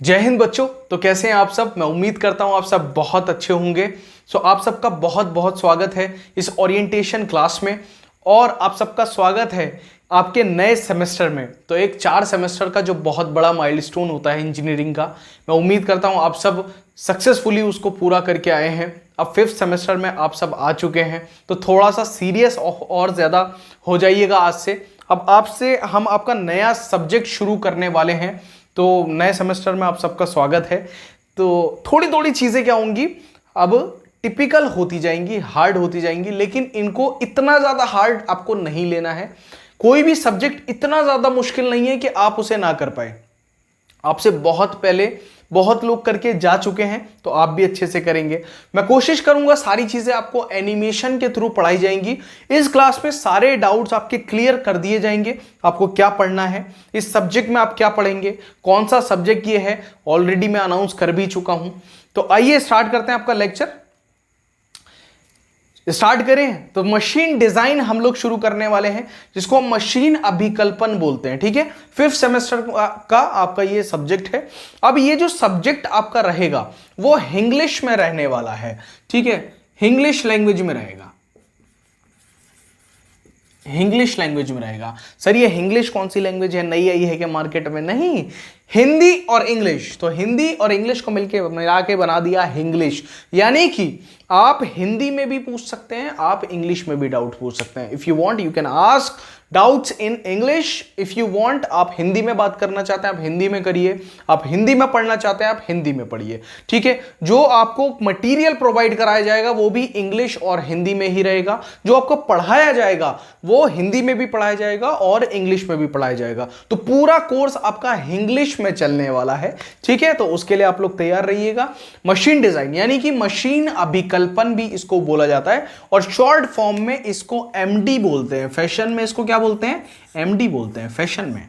जय हिंद बच्चों। तो कैसे हैं आप सब? मैं उम्मीद करता हूं आप सब बहुत अच्छे होंगे। आप सबका बहुत बहुत स्वागत है इस ओरिएंटेशन क्लास में और आप सबका स्वागत है आपके नए सेमेस्टर में। तो एक 4 सेमेस्टर का जो बहुत बड़ा माइलस्टोन होता है इंजीनियरिंग का, मैं उम्मीद करता हूं आप सब सक्सेसफुली उसको पूरा करके आए हैं। अब 5th सेमेस्टर में आप सब आ चुके हैं, तो थोड़ा सा सीरियस और ज़्यादा हो जाइएगा आज से। अब आपसे हम आपका नया सब्जेक्ट शुरू करने वाले हैं, तो नए सेमेस्टर में आप सबका स्वागत है। तो थोड़ी थोड़ी चीज़ें क्या होंगी, अब टिपिकल होती जाएंगी, हार्ड होती जाएंगी, लेकिन इनको इतना ज़्यादा हार्ड आपको नहीं लेना है। कोई भी सब्जेक्ट इतना ज़्यादा मुश्किल नहीं है कि आप उसे ना कर पाए। आपसे बहुत पहले बहुत लोग करके जा चुके हैं, तो आप भी अच्छे से करेंगे। मैं कोशिश करूंगा सारी चीजें आपको एनिमेशन के थ्रू पढ़ाई जाएंगी। इस क्लास में सारे डाउट्स आपके क्लियर कर दिए जाएंगे। आपको क्या पढ़ना है, इस सब्जेक्ट में आप क्या पढ़ेंगे, कौन सा सब्जेक्ट ये है, ऑलरेडी मैं अनाउंस कर भी चुका हूं। तो आइए स्टार्ट करते हैं आपका लेक्चर। स्टार्ट करें तो मशीन डिजाइन हम लोग शुरू करने वाले हैं, जिसको हम मशीन अभिकल्पन बोलते हैं। ठीक है, 5th सेमेस्टर का आपका ये सब्जेक्ट है। अब ये जो सब्जेक्ट आपका रहेगा वो इंग्लिश में रहने वाला है। ठीक है, इंग्लिश लैंग्वेज में रहेगा। इंग्लिश लैंग्वेज में रहेगा। सर ये इंग्लिश कौन सी लैंग्वेज है, नई आई है क्या मार्केट में? नहीं, हिंदी और इंग्लिश। तो हिंदी और इंग्लिश को मिला के बना दिया इंग्लिश। यानी कि आप हिंदी में भी पूछ सकते हैं, आप इंग्लिश में भी डाउट पूछ सकते हैं। If you want you can ask doubts in English. If you want, आप हिंदी में बात करना चाहते हैं आप हिंदी में करिए, आप हिंदी में पढ़ना चाहते हैं आप हिंदी में पढ़िए। ठीक है, जो आपको मटेरियल प्रोवाइड कराया जाएगा वो भी इंग्लिश और हिंदी में ही रहेगा। जो आपको पढ़ाया जाएगा वो हिंदी में भी पढ़ाया जाएगा और इंग्लिश में भी पढ़ाया जाएगा। तो पूरा कोर्स आपका इंग्लिश में चलने वाला है। ठीक है, तो उसके लिए आप लोग तैयार रहिएगा। मशीन डिजाइन यानी कि मशीन अभिकल्पन भी इसको बोला जाता है, और शॉर्ट फॉर्म में इसको एमडी बोलते हैं। फैशन में इसको क्या बोलते हैं? एमडी बोलते हैं फैशन में।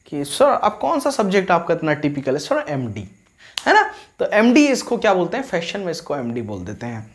कि सर आप कौन सा सब्जेक्ट आपका इतना टिपिकल है? सर एमडी है ना। तो एमडी इसको क्या बोलते हैं? फैशन में इसको एमडी बोल देते हैं।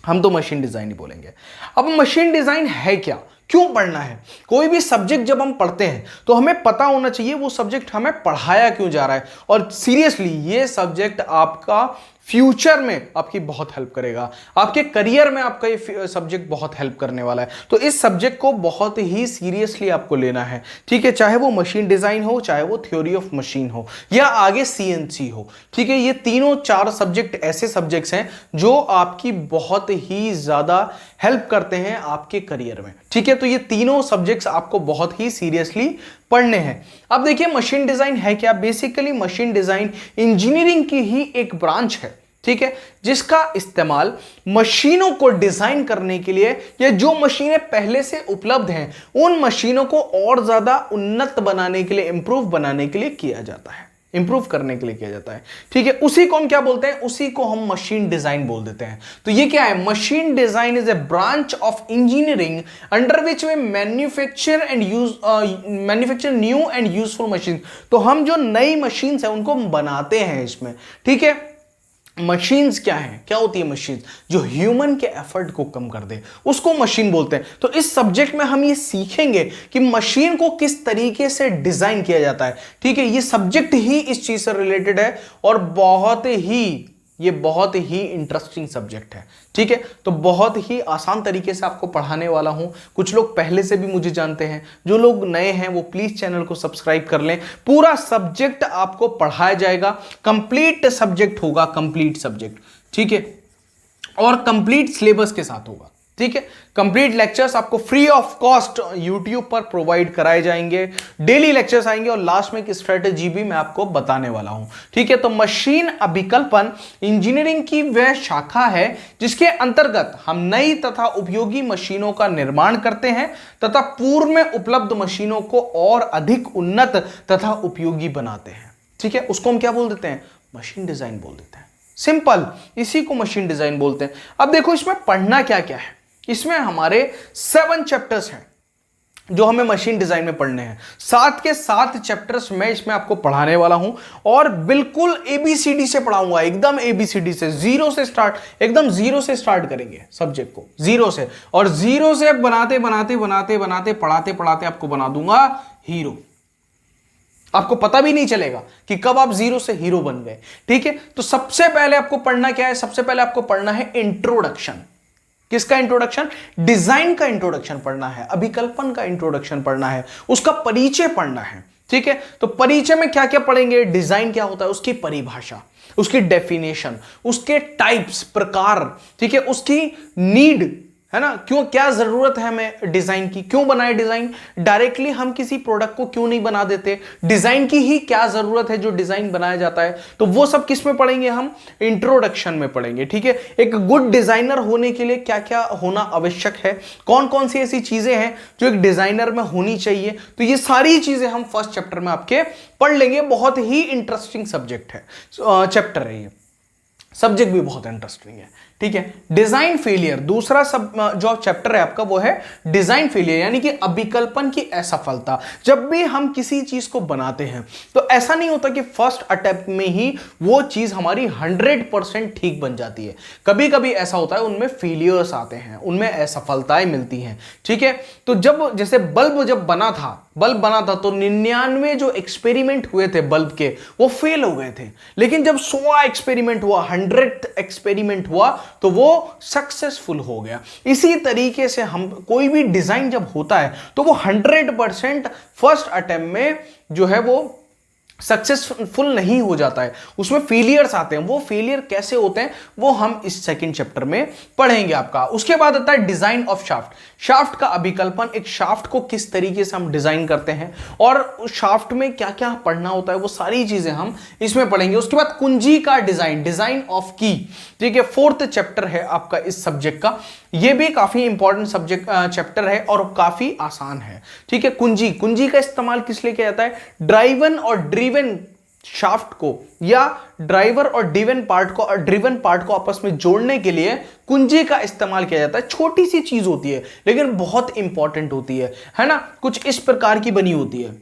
हम तो मशीन डिजाइन ही बोलेंगे। अब मशीन डिजाइन है क्या, क्यों पढ़ना है? कोई भी सब्जेक्ट जब हम पढ़ते हैं तो हमें पता होना चाहिए वो सब्जेक्ट हमें पढ़ाया क्यों जा रहा है। और सीरियसली ये सब्जेक्ट आपका फ्यूचर में आपकी बहुत हेल्प करेगा, आपके करियर में आपका ये सब्जेक्ट बहुत हेल्प करने वाला है। तो इस सब्जेक्ट को बहुत ही सीरियसली आपको लेना है। ठीक है, चाहे वो मशीन डिजाइन हो, चाहे वो थ्योरी ऑफ मशीन हो, या आगे सीएनसी हो। ठीक है, ये तीनों 4 सब्जेक्ट ऐसे सब्जेक्ट्स हैं जो आपकी बहुत ही ज्यादा हेल्प करते हैं आपके करियर में। ठीक है, तो ये तीनों सब्जेक्ट्स आपको बहुत ही सीरियसली पढ़ने हैं। अब देखिए मशीन डिजाइन है क्या। बेसिकली मशीन डिजाइन इंजीनियरिंग की ही एक ब्रांच है। ठीक है, जिसका इस्तेमाल मशीनों को डिजाइन करने के लिए, या जो मशीनें पहले से उपलब्ध हैं उन मशीनों को और ज्यादा उन्नत बनाने के लिए, इंप्रूव बनाने के लिए किया जाता है, इंप्रूव करने के लिए किया जाता है। ठीक है, उसी को हम क्या बोलते हैं? उसी को हम मशीन डिजाइन बोल देते हैं। तो ये क्या है? Machine design is a branch of engineering under which way manufacture new and useful machine. तो हम जो नई मशीन्स है उनको हम बनाते हैं इसमें। ठीक है, मशीन्स क्या है, क्या होती है मशीन? जो ह्यूमन के एफर्ट को कम कर दे उसको मशीन बोलते हैं। तो इस सब्जेक्ट में हम ये सीखेंगे कि मशीन को किस तरीके से डिजाइन किया जाता है। ठीक है, ये सब्जेक्ट ही इस चीज से रिलेटेड है और बहुत ही इंटरेस्टिंग सब्जेक्ट है। ठीक है, तो बहुत ही आसान तरीके से आपको पढ़ाने वाला हूं। कुछ लोग पहले से भी मुझे जानते हैं, जो लोग नए हैं वो प्लीज चैनल को सब्सक्राइब कर लें। पूरा सब्जेक्ट आपको पढ़ाया जाएगा, कंप्लीट सब्जेक्ट होगा, कंप्लीट सब्जेक्ट। ठीक है, और कंप्लीट सिलेबस के साथ होगा। ठीक है, कंप्लीट लेक्चर्स आपको फ्री ऑफ कॉस्ट यूट्यूब पर प्रोवाइड कराए जाएंगे। डेली लेक्चर्स आएंगे और लास्ट में एक स्ट्रेटेजी भी मैं आपको बताने वाला हूं। ठीक है, तो मशीन अभिकल्पन इंजीनियरिंग की वह शाखा है जिसके अंतर्गत हम नई तथा उपयोगी मशीनों का निर्माण करते हैं तथा पूर्व में उपलब्ध मशीनों को और अधिक उन्नत तथा उपयोगी बनाते हैं। ठीक है, उसको हम क्या बोल देते हैं? मशीन डिजाइन बोल देते हैं। सिंपल, इसी को मशीन डिजाइन बोलते हैं। अब देखो इसमें पढ़ना क्या क्या है। इसमें हमारे 7 चैप्टर्स हैं जो हमें मशीन डिजाइन में पढ़ने हैं। 7 के 7 चैप्टर्स मैं इसमें आपको पढ़ाने वाला हूं, और बिल्कुल एबीसीडी से पढ़ाऊंगा, एकदम एबीसीडी से, जीरो से स्टार्ट, एकदम जीरो से स्टार्ट करेंगे सब्जेक्ट को, जीरो से। और जीरो से बनाते बनाते बनाते बनाते पढ़ाते पढ़ाते आपको बना दूंगा हीरो। आपको पता भी नहीं चलेगा कि कब आप जीरो से हीरो बन गए। ठीक है, तो सबसे पहले आपको पढ़ना क्या है, सबसे पहले आपको पढ़ना है इंट्रोडक्शन। किसका इंट्रोडक्शन? डिजाइन का इंट्रोडक्शन पढ़ना है, अभिकल्पन का इंट्रोडक्शन पढ़ना है, उसका परिचय पढ़ना है। ठीक है, तो परिचय में क्या क्या पढ़ेंगे? डिजाइन क्या होता है, उसकी परिभाषा, उसकी डेफिनेशन, उसके टाइप्स, प्रकार, ठीक है, उसकी नीड, है ना, क्यों, क्या जरूरत है हमें डिजाइन की, क्यों बनाए डिजाइन, डायरेक्टली हम किसी प्रोडक्ट को क्यों नहीं बना देते, डिजाइन की ही क्या जरूरत है जो डिजाइन बनाया जाता है। तो वो सब किस में पढ़ेंगे? हम इंट्रोडक्शन में पढ़ेंगे। ठीक है, एक गुड डिजाइनर होने के लिए क्या क्या होना आवश्यक है, कौन कौन सी ऐसी चीजें हैं जो एक डिजाइनर में होनी चाहिए, तो ये सारी चीजें हम फर्स्ट चैप्टर में आपके पढ़ लेंगे। बहुत ही इंटरेस्टिंग सब्जेक्ट है, चैप्टर है ये, सब्जेक्ट भी बहुत इंटरेस्टिंग है। ठीक है, डिजाइन फेलियर, दूसरा सब जो चैप्टर है आपका वो है डिजाइन फेलियर, यानी कि अभिकल्पन की असफलता। जब भी हम किसी चीज को बनाते हैं तो ऐसा नहीं होता कि फर्स्ट अटेम्प्ट में ही वो चीज हमारी 100% ठीक बन जाती है। कभी कभी ऐसा होता है, उनमें फेलियर्स आते हैं, उनमें असफलताएं मिलती हैं। ठीक है, तो जब जैसे बल्ब जब बना था तो 99 जो एक्सपेरिमेंट हुए थे बल्ब के वो फेल हो गए थे, लेकिन जब 100 एक्सपेरिमेंट हुआ, 100th एक्सपेरिमेंट हुआ तो वो सक्सेसफुल हो गया। इसी तरीके से हम कोई भी डिजाइन जब होता है तो वो 100% फर्स्ट अटेम्प्ट में जो है वो सक्सेसफुल नहीं हो जाता है, उसमें फेलियर्स आते हैं। वो फेलियर कैसे होते हैं वो हम इस सेकंड चैप्टर में पढ़ेंगे आपका। उसके बाद आता है डिजाइन ऑफ शाफ्ट, शाफ्ट का अभिकल्पन, एक शाफ्ट को किस तरीके से हम डिजाइन करते हैं और उस शाफ्ट में क्या क्या पढ़ना होता है, वो सारी चीजें हम इसमें पढ़ेंगे। उसके बाद कुंजी का डिजाइन, डिजाइन ऑफ की, ठीक है, फोर्थ चैप्टर है आपका इस सब्जेक्ट का। ये भी काफी इंपॉर्टेंट सब्जेक्ट चैप्टर है और काफी आसान है। ठीक है, कुंजी, कुंजी का इस्तेमाल किस लिए किया जाता है? ड्राइवन और ड्रिवन शाफ्ट को या ड्राइवर और ड्रिवन पार्ट को आपस में जोड़ने के लिए कुंजी का इस्तेमाल किया जाता है। छोटी सी चीज होती है लेकिन बहुत इंपॉर्टेंट होती है ना, कुछ इस प्रकार की बनी होती है,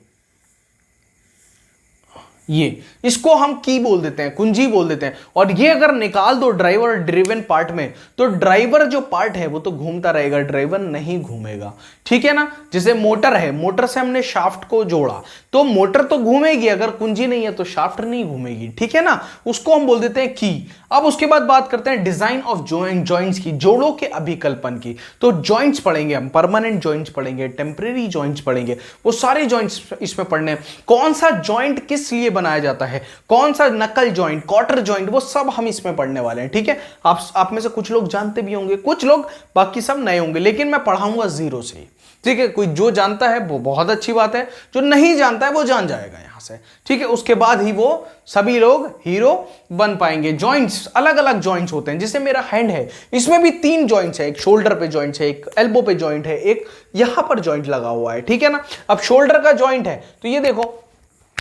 ये इसको हम की बोल देते हैं, कुंजी बोल देते हैं। और ये अगर निकाल दो ड्राइवर और ड्रिवन पार्ट में तो ड्राइवर जो पार्ट है वो तो घूमता रहेगा, ड्राइवर नहीं घूमेगा। ठीक है ना, जैसे मोटर है, मोटर से हमने शाफ्ट को जोड़ा तो मोटर तो घूमेगी, अगर कुंजी नहीं है तो शाफ्ट नहीं घूमेगी। ठीक है ना, उसको हम बोल देते हैं की। अब उसके बाद बात करते हैं डिजाइन ऑफ जॉइंट्स की, जोड़ों के अभिकल्पन की। तो जॉइंट्स पढ़ेंगे हम, परमानेंट जॉइंट्स पढ़ेंगे, टेम्परेरी जॉइंट्स पढ़ेंगे, वो सारे जॉइंट्स इसमें पढ़ने हैं। कौन सा जॉइंट किस लिए बनाया जाता है, कौन सा नकल जॉइंट, क्वार्टर जॉइंट, वो सब हम इसमें पढ़ने वाले हैं। ठीक है, आप में से कुछ लोग जानते भी होंगे, कुछ लोग, बाकी सब नए होंगे, लेकिन मैं पढ़ाऊंगा जीरो से ही। ठीक है, कोई जो जानता है वो बहुत अच्छी बात है, जो नहीं जानता है वो जान जाएगा यहां से। ठीक है, उसके बाद ही वो सभी लोग हीरो बन पाएंगे। जॉइंट्स, अलग अलग जॉइंट्स होते हैं, जैसे मेरा हैंड है, इसमें भी 3 जॉइंट्स है, एक शोल्डर पे जॉइंट्स है, एक एल्बो पे जॉइंट है, एक यहां पर जॉइंट लगा हुआ है। ठीक है ना, अब शोल्डर का जॉइंट है तो ये देखो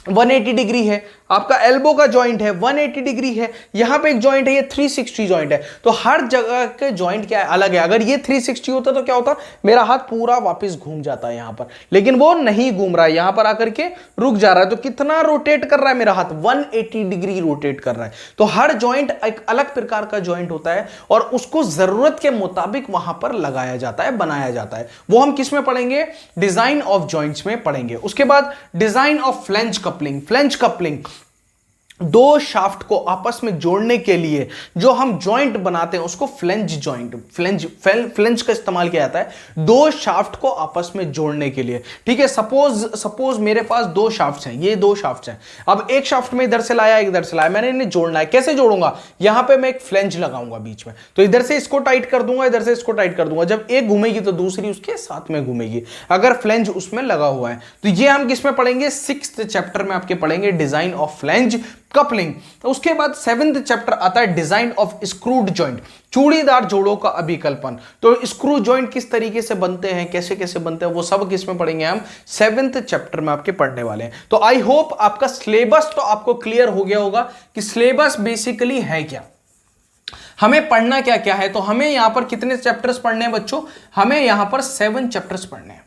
180 डिग्री है, आपका एल्बो का जॉइंट है 180 डिग्री है, यहां पे एक जॉइंट है ये 360 जॉइंट है। तो हर जगह के जॉइंट क्या है, अलग है। अगर ये 360 होता तो क्या होता, मेरा हाथ पूरा वापस घूम जाता है यहां पर, लेकिन वो नहीं घूम रहा है, यहां पर आकर के रुक जा रहा है। तो कितना रोटेट कर रहा है मेरा हाथ, 180 डिग्री रोटेट कर रहा है। तो हर जॉइंट एक अलग प्रकार का जॉइंट होता है और उसको जरूरत के मुताबिक वहां पर लगाया जाता है, बनाया जाता है। वो हम किस में पढ़ेंगे, डिजाइन ऑफ जॉइंट्स में पढ़ेंगे। उसके बाद design of flange coupling, flange coupling, दो शाफ्ट को आपस में जोड़ने के लिए जो हम जॉइंट बनाते हैं उसको फ्लेंज जॉइंट, फ्लेंज का इस्तेमाल किया जाता है दो शाफ्ट को आपस में जोड़ने के लिए। ठीक है, सपोज मेरे पास 2 शाफ्ट्स हैं, ये 2 शाफ्ट्स हैं। अब एक शाफ्ट में इधर से लाया, इधर से लाया, मैंने इन्हें जोड़ना है। कैसे जोड़ूंगा, यहां पे मैं एक फ्लेंज लगाऊंगा बीच में, तो इधर से इसको टाइट कर दूंगा, इधर से इसको टाइट कर दूंगा। जब एक घूमेगी तो दूसरी उसके साथ में घूमेगी, अगर फ्लेंज उसमें लगा हुआ है। तो ये हम किस में पढ़ेंगे, 6th चैप्टर में आपके पढ़ेंगे डिजाइन ऑफ फ्लेंज कपलिंग। उसके बाद 7th चैप्टर आता है design of screwed joint, churidar जोड़ों का अभिकल्पन। तो स्क्रू जॉइंट किस तरीके से बनते हैं, कैसे कैसे बनते हैं, वो सब किस में पढ़ेंगे हम, 7th चैप्टर में आपके पढ़ने वाले हैं। तो आई होप आपका सिलेबस तो आपको क्लियर हो गया होगा कि सिलेबस बेसिकली है क्या, हमें पढ़ना क्या क्या है। तो हमें यहां पर कितने चैप्टर्स पढ़ने हैं बच्चों, हमें यहां पर 7 चैप्टर्स पढ़ने हैं।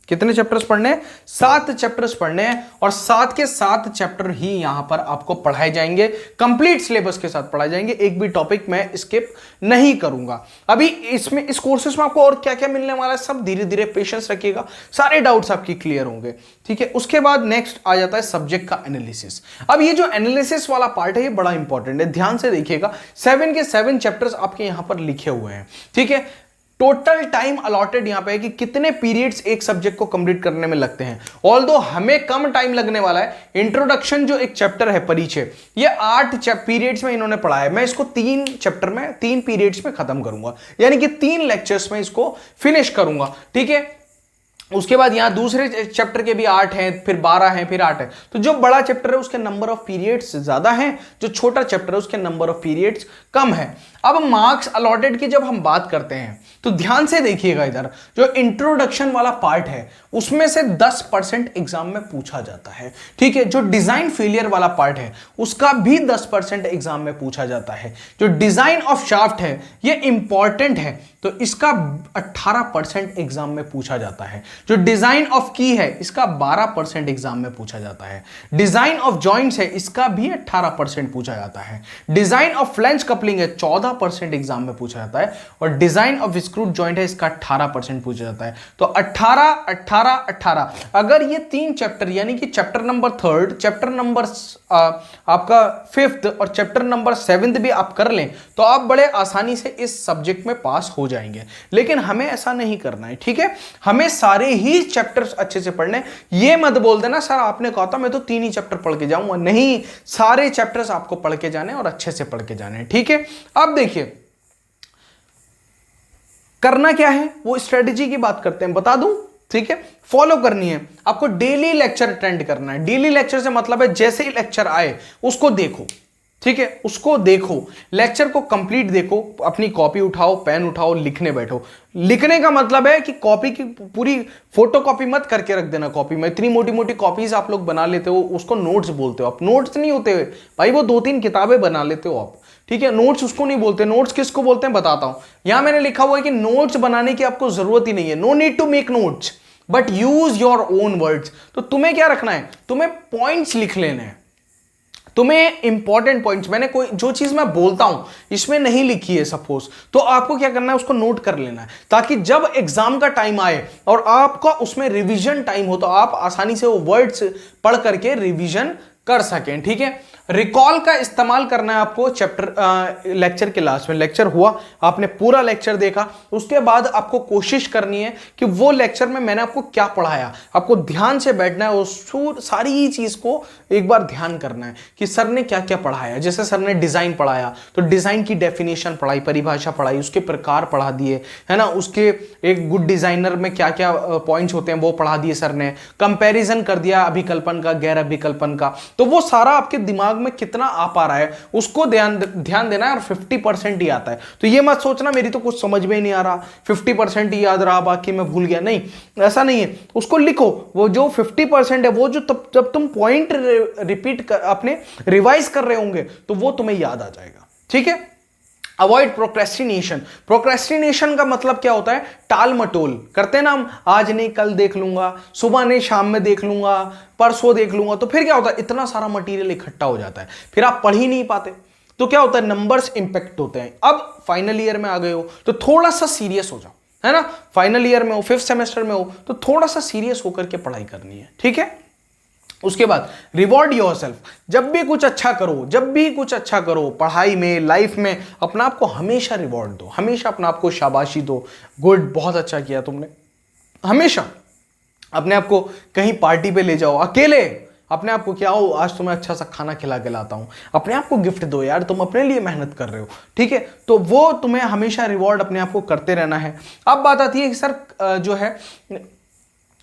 कितने चैप्टर्स पढ़ने हैं? 7 चैप्टर्स पढ़ने हैं और 7 के 7 चैप्टर ही यहां पर आपको पढ़ाए जाएंगे, कंप्लीट सिलेबस के साथ पढ़ाए जाएंगे, एक भी टॉपिक मैं स्किप नहीं करूंगा। अभी इसमें इस कोर्सेस में आपको और क्या क्या मिलने वाला है सब धीरे धीरे पेशेंस रखिएगा, सारे डाउट्स आपकी क्लियर होंगे, ठीक है। उसके बाद नेक्स्ट आ जाता है सब्जेक्ट का एनालिसिस। अब ये जो एनालिसिस वाला पार्ट है ये बड़ा इंपॉर्टेंट है, ध्यान से देखिएगा। 7 के 7 चैप्टर्स आपके यहां पर लिखे हुए हैं, ठीक है। टोटल टाइम अलॉटेड यहां पे है कि कितने पीरियड्स एक सब्जेक्ट को कंप्लीट करने में लगते हैं। ऑल्दो हमें कम टाइम लगने वाला है, इंट्रोडक्शन जो एक चैप्टर है परिचय, ये 8 पीरियड्स में इन्होंने पढ़ा है, मैं इसको 3 चैप्टर में 3 पीरियड्स में खत्म करूंगा, यानी कि 3 लेक्चर्स में इसको फिनिश करूंगा, ठीक है। उसके बाद यहां दूसरे चैप्टर के भी 8 हैं, फिर 12 हैं, फिर 8 है। तो जो बड़ा चैप्टर है उसके नंबर ऑफ पीरियड्स ज्यादा हैं, जो छोटा चैप्टर है उसके नंबर ऑफ पीरियड्स कम है। अब मार्क्स अलॉटेड की जब हम बात करते हैं तो ध्यान से देखिएगा, इधर जो इंट्रोडक्शन वाला पार्ट है उसमें से 10% एग्जाम में पूछा जाता है, ठीक है। जो डिजाइन फेलियर वाला पार्ट है उसका भी 10% एग्जाम में पूछा जाता है। जो डिजाइन ऑफ शाफ्ट है ये इंपॉर्टेंट है, तो इसका 18% एग्जाम में पूछा जाता है। जो डिजाइन ऑफ की है इसका 12% एग्जाम में पूछा जाता है। डिजाइन ऑफ जॉइंट्स है इसका भी 18% पूछा जाता है। डिजाइन ऑफ फ्लैंज कपलिंग है 14% एग्जाम में पूछा जाता है, और डिजाइन ऑफ स्क्रूड जॉइंट है इसका 18% पूछा जाता है। तो 18 18 18 अगर ये 3 चैप्टर यानी कि चैप्टर नंबर 3, चैप्टर नंबर आपका 5th और चैप्टर नंबर 7th भी आप कर लें तो आप बड़े आसानी से इस सब्जेक्ट में पास हो जाएंगे। लेकिन हमें ऐसा नहीं करना है, ठीक है। हमें सारे ही चैप्टर्स अच्छे से पढ़ने। ये मत बोल देना सर आपने कहा था मैं तो 3 ही चैप्टर पढ़ के जाऊंगा, नहीं, सारे चैप्टर्स आपको पढ़ के जाने और अच्छे से पढ़ के जाने, ठीक है। अब देखिए करना क्या है वो स्ट्रेटेजी की बात करते हैं, बता दूं, ठीक है। फॉलो करनी है आपको, डेली लेक्चर अटेंड करना है। डेली लेक्चर से मतलब है जैसे ही लेक्चर आए उसको देखो, ठीक है, उसको देखो, लेक्चर को कंप्लीट देखो, अपनी कॉपी उठाओ, पेन उठाओ, लिखने बैठो। लिखने का मतलब है कि कॉपी की पूरी फोटो कॉपी मत करके रख देना कॉपी में। इतनी मोटी मोटी कॉपीज आप लोग बना लेते हो, उसको नोट्स बोलते हो आप। नोट्स नहीं होते भाई, वो 2-3 किताबें बना लेते हो आप, ठीक है। नोट्स उसको नहीं बोलते। नोट्स किसको बोलते हैं बताता हूं। यहां मैंने लिखा हुआ है कि नोट्स बनाने की आपको जरूरत ही नहीं है, no need to make notes but use your own words. तो तुम्हें क्या रखना है, तुम्हें पॉइंट्स लिख लेने हैं, तुम्हें इंपॉर्टेंट पॉइंट्स। मैंने कोई जो चीज मैं बोलता हूं इसमें नहीं लिखी है सपोज, तो आपको क्या करना है उसको नोट कर लेना है, ताकि जब एग्जाम का टाइम आए और आपका उसमें रिवीजन टाइम हो तो आप आसानी से वो वर्ड्स पढ़ करके रिवीजन कर सकें, ठीक है। रिकॉल का इस्तेमाल करना है आपको चैप्टर लेक्चर के लास्ट में। लेक्चर हुआ, आपने पूरा लेक्चर देखा, उसके बाद आपको कोशिश करनी है कि वो लेक्चर में मैंने आपको क्या पढ़ाया, आपको ध्यान से बैठना है और सारी ही चीज को एक बार ध्यान करना है कि सर ने क्या क्या पढ़ाया। जैसे सर ने डिजाइन पढ़ाया तो डिजाइन की डेफिनेशन पढ़ाई, परिभाषा पढ़ाई, उसके प्रकार पढ़ा दिए, है ना, उसके एक गुड डिजाइनर में क्या क्या पॉइंट्स होते हैं वो पढ़ा दिए सर ने, कंपैरिजन कर दिया अभिकल्पन का गैर अभिकल्पन का। तो वो सारा आपके दिमाग में कितना आ पा रहा है उसको ध्यान देना है, और 50% ही आता है। तो ये मत सोचना मेरी तो कुछ समझ में ही नहीं आ रहा, 50% ही याद रहा बाकी मैं भूल गया, नहीं, ऐसा नहीं है। उसको लिखो, वो जो 50% है वो जो जब तुम पॉइंट रिपीट अपने रिवाइज कर रहे होंगे तो वो तुम्हें याद आ जाएगा, ठीक है। Avoid procrastination. प्रोक्रेस्टिनेशन का मतलब क्या होता है, टाल मटोल करते हैं ना हम, आज नहीं कल देख लूंगा, सुबह नहीं शाम में देख लूंगा, परसों देख लूंगा। तो फिर क्या होता है, इतना सारा मटेरियल इकट्ठा हो जाता है, फिर आप पढ़ ही नहीं पाते। तो क्या होता है, नंबर्स इंपैक्ट होते हैं। अब फाइनल ईयर में आ गए हो तो थोड़ा सा सीरियस हो जाओ, है ना। फाइनल ईयर में हो, 5th सेमेस्टर में हो तो थोड़ा सा सीरियस होकर के पढ़ाई करनी है, ठीक है। उसके बाद रिवॉर्ड योरसेल्फ। जब भी कुछ अच्छा करो, जब भी कुछ अच्छा करो पढ़ाई में, लाइफ में, अपना आप को हमेशा रिवॉर्ड दो, हमेशा अपना आप को शाबाशी दो, गुड, बहुत अच्छा किया तुमने। हमेशा अपने आप को कहीं पार्टी पे ले जाओ, अकेले अपने आप को क्या हो, आज तुम्हें अच्छा सा खाना खिला के लाता हूं, अपने आप को गिफ्ट दो यार, तुम अपने लिए मेहनत कर रहे हो, ठीक है। तो वो तुम्हें हमेशा रिवॉर्ड अपने आप को करते रहना है। अब बात आती है कि सर जो है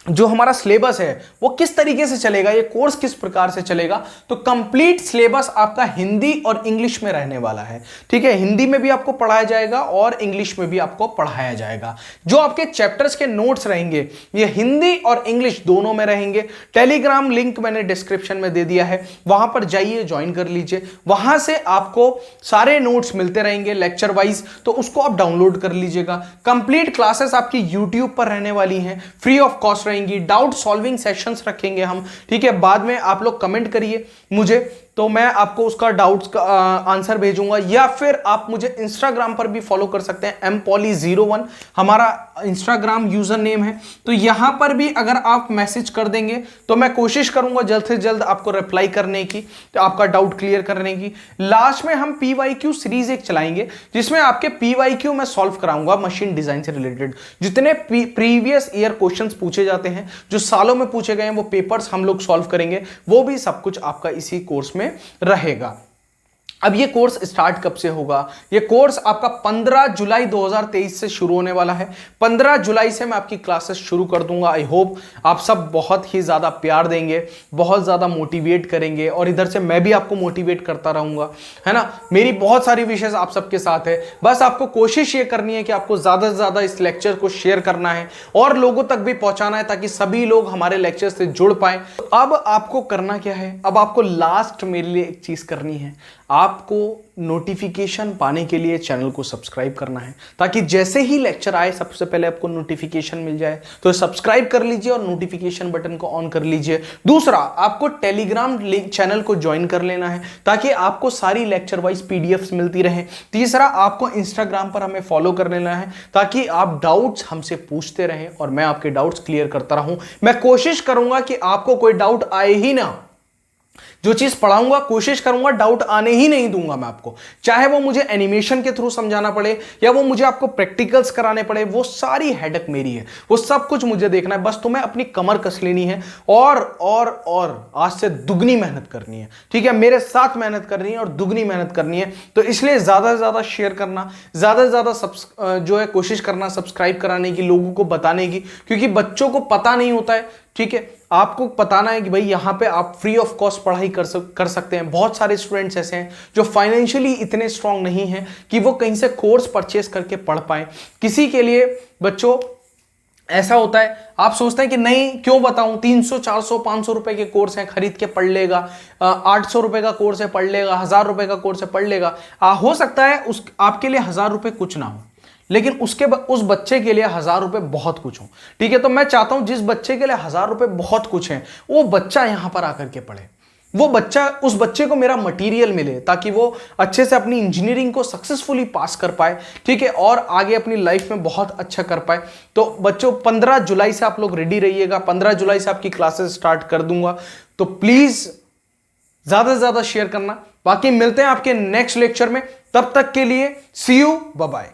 जो हमारा सिलेबस है वो किस तरीके से चलेगा, ये कोर्स किस प्रकार से चलेगा। तो कंप्लीट सिलेबस आपका हिंदी और इंग्लिश में रहने वाला है, ठीक है। हिंदी में भी आपको पढ़ाया जाएगा और इंग्लिश में भी आपको पढ़ाया जाएगा। जो आपके चैप्टर्स के नोट्स रहेंगे ये हिंदी और इंग्लिश दोनों में रहेंगे। टेलीग्राम लिंक मैंने डिस्क्रिप्शन में दे दिया है, वहां पर जाइए, ज्वाइन कर लीजिए, वहां से आपको सारे नोट्स मिलते रहेंगे लेक्चर वाइज, तो उसको आप डाउनलोड कर लीजिएगा। कंप्लीट क्लासेस आपकी यूट्यूब पर रहने वाली हैं, फ्री ऑफ कॉस्ट क्लास रहेंगी, डाउट सॉल्विंग सेशंस रखेंगे हम, ठीक है। बाद में आप लोग कमेंट करिए मुझे, तो मैं आपको उसका डाउट्स का आंसर भेजूंगा, या फिर आप मुझे इंस्टाग्राम पर भी फॉलो कर सकते हैं। MPoly01 हमारा इंस्टाग्राम यूजर नेम है, तो यहां पर भी अगर आप मैसेज कर देंगे तो मैं कोशिश करूंगा जल्द से जल्द आपको रिप्लाई करने की, तो आपका डाउट क्लियर करने की। लास्ट में हम PYQ सीरीज एक चलाएंगे, जिसमें आपके PYQ मैं सॉल्व कराऊंगा मशीन डिजाइन से रिलेटेड। जितने प्रीवियस ईयर क्वेश्चंस पूछे जाते हैं, जो सालों में पूछे गए हैं, वो पेपर्स हम लोग सॉल्व करेंगे। वो भी सब कुछ आपका इसी कोर्स में रहेगा। अब ये कोर्स स्टार्ट कब से होगा? ये कोर्स आपका 15 जुलाई 2023 से शुरू होने वाला है। 15 जुलाई से मैं आपकी क्लासेस शुरू कर दूंगा। आई होप आप सब बहुत ही ज्यादा प्यार देंगे, बहुत ज्यादा मोटिवेट करेंगे, और इधर से मैं भी आपको मोटिवेट करता रहूंगा, है ना। मेरी बहुत सारी विशेष आप सबके साथ है, बस आपको कोशिश ये करनी है कि आपको ज्यादा से ज्यादा इस लेक्चर को शेयर करना है और लोगों तक भी पहुंचाना है, ताकि सभी लोग हमारे लेक्चर से जुड़ पाए। अब आपको करना क्या है? अब आपको लास्ट मेरे लिए एक चीज करनी है, आपको नोटिफिकेशन पाने के लिए चैनल को सब्सक्राइब करना है, ताकि जैसे ही लेक्चर आए सबसे पहले आपको नोटिफिकेशन मिल जाए। तो सब्सक्राइब कर लीजिए और नोटिफिकेशन बटन को ऑन कर लीजिए। दूसरा, आपको टेलीग्राम चैनल को ज्वाइन कर लेना है, ताकि आपको सारी लेक्चर वाइज पीडीएफ्स मिलती रहे। तीसरा, आपको इंस्टाग्राम पर हमें फॉलो कर लेना है, ताकि आप डाउट्स हमसे पूछते रहें और मैं आपके डाउट्स क्लियर करता रहूं। मैं कोशिश करूंगा कि आपको कोई डाउट आए ही ना, जो चीज पढ़ाऊंगा कोशिश करूंगा डाउट आने ही नहीं दूंगा मैं आपको, चाहे वो मुझे एनिमेशन के थ्रू समझाना पड़े या वो मुझे आपको प्रैक्टिकल्स कराने पड़े, वो सारी हेडक मेरी है, वो सब कुछ मुझे देखना है। बस तुम्हें अपनी कमर कस लेनी है और आज से दुगनी मेहनत करनी है, ठीक है। मेरे साथ मेहनत करनी है और दुगनी मेहनत करनी है। तो इसलिए ज्यादा से ज्यादा शेयर करना, ज्यादा से ज्यादा जो है कोशिश करना सब्सक्राइब कराने की, लोगों को बताने की, क्योंकि बच्चों को पता नहीं होता है, ठीक है। आपको बताना है कि भाई यहां पे आप फ्री ऑफ कॉस्ट पढ़ाई कर सकते हैं। बहुत सारे स्टूडेंट्स ऐसे हैं जो फाइनेंशियली इतने स्ट्रांग नहीं हैं कि वो कहीं से कोर्स परचेस करके पढ़ पाए। किसी के लिए बच्चों ऐसा होता है, आप सोचते हैं कि नहीं क्यों बताऊं, 300 400 500 रुपए के कोर्स हैं, खरीद के पढ़ लेगा, 800 रुपए का कोर्स है पढ़ लेगा, 1000 रुपए का कोर्स है पढ़ लेगा। हो सकता है उस आपके लिए 1000 रुपए कुछ ना हो, लेकिन उस बच्चे के लिए 1000 रुपए बहुत कुछ हो, ठीक है। तो मैं चाहता हूं जिस बच्चे के लिए 1000 रुपए बहुत कुछ है, वो बच्चा यहां पर आकर के पढ़े, उस बच्चे को मेरा मटेरियल मिले, ताकि वो अच्छे से अपनी इंजीनियरिंग को सक्सेसफुली पास कर पाए, ठीक है, और आगे अपनी लाइफ में बहुत अच्छा कर पाए। तो बच्चों 15 जुलाई से आप लोग रेडी रहिएगा, 15 जुलाई से आपकी क्लासेस स्टार्ट कर दूंगा। तो प्लीज ज्यादा से ज्यादा शेयर करना। बाकी मिलते हैं आपके नेक्स्ट लेक्चर में, तब तक के लिए सी यू, बाय बाय।